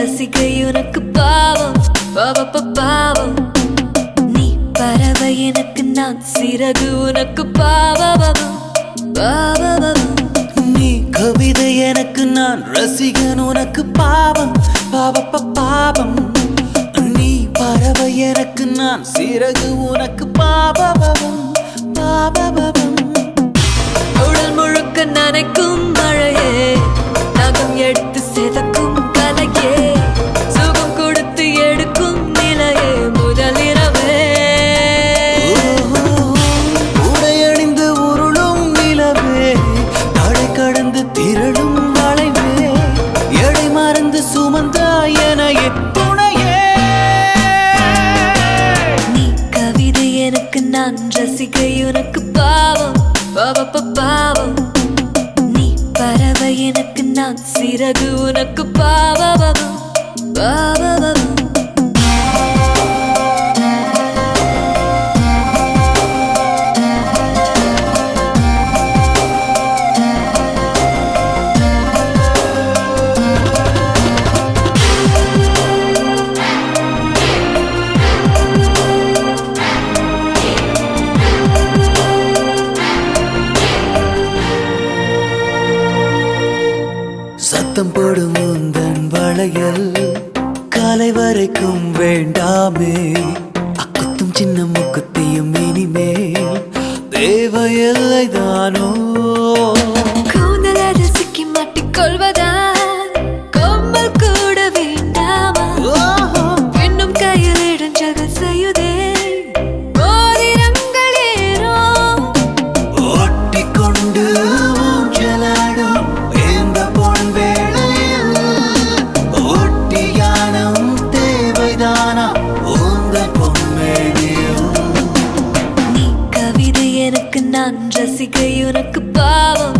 ரசிகை உனக்கு பாவம் பாவம். நீ பறவை எனக்கு நான் சிறகு உனக்கு பாவம். நீ கவிதை எனக்கு நான் ரசிகன் உனக்கு பாவம் பாவம். நீ பறவை எனக்கு நான் சிறகு உனக்கு பாவம். உடல் முழுக்க நனைக்கும் மழையே, நகம் எடுத்து செதக்கும் கலையே, சுகம் கொடுத்து எடுக்கும் நிலையே முதலிரவே. உடையணிந்து உருளும் நிலவே, தடை கடந்து திரளும் வளைவே, எடை மறந்து சுமந்தாய் எனையே துணையே. நீ கவிதை எனக்கு நான் ரசிகை உனக்கு பாவம் பாவம். நீ பறவை எனக்கு நான் சிறகு உனக்கு பாவம். சத்தம் போடும் உந்தன் வளையல் காலை வரைக்கும் வேண்டாமே, அக்குத்தும் சின்ன முக்குத்தியும் இனிமேல் தேவையில்லை தானோ. கூந்தல் சிக்கி மாட்டிக்கொள்வதா, கொம்பல் கூட வேண்டாமா, இன்னும் கையில் இடைஞ்சல்கள் செய்யுதே மோதிரங்கள் ஏறும். ஒட்டிக்கொண்டு ஊஞ்சலாடும் இந்த பொன் வேளையில் ஒட்டியானம் தேவைதானா உந்தன் பொன்மேனியில். நீ கவிதை எனக்கு நான் ரசிகை உனக்கு பாவம்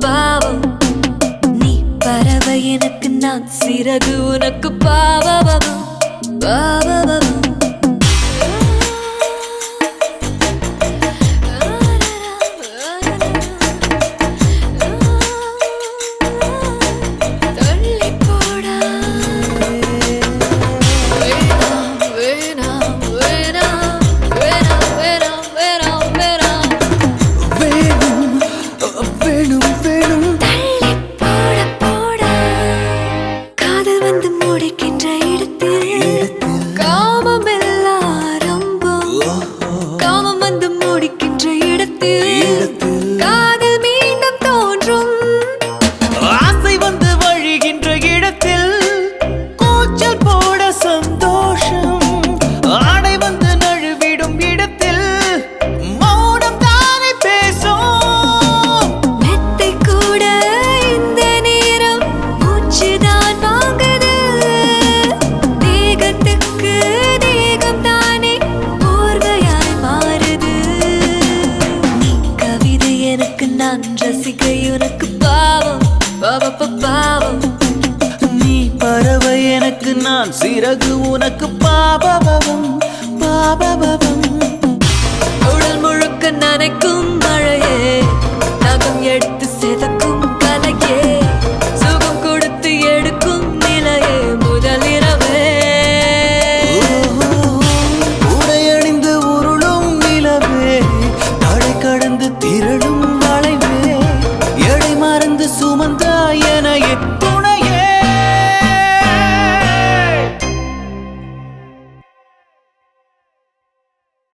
பாவம். நீ பறவை எனக்கு நான் சிறகு உனக்கு பாவம். தள்ளி போடா, வேணாம் வேணாம் வேணாம் வேணாம் வேணாம் வேணாம் வேணாம். வேணும் வேணும் வேணும் தள்ளி போடா, காதல் வந்து முடிக்கின்ற இடத்தில் காமம் எல்லாம் ஆரம்பம். காமம் வந்து முடிக்கின்ற இடத்தில் காதல் மீண்டும் தோன்றும். ஆசை வந்து வழிகின்ற இடத்தில் கூச்சல் போட சந்தோஷம். ஆடை வந்து நழுவிடும் இடத்தில் மௌனம் தானே பேசும். மெத்தை கூட இந்த நேரம் மூச்சுதான் வாங்குது. தேகத்துக்கு தேகம் தானே போர்வையாய் மாறுது. நீ கவிதை எனக்கு நான் ரசிகை உனக்கு பாவம் பாவம். நீ பறவை எனக்கு நான் சிறகு உனக்கு பாவம். உடல் முழுக்க நனைக்கும் மழையே,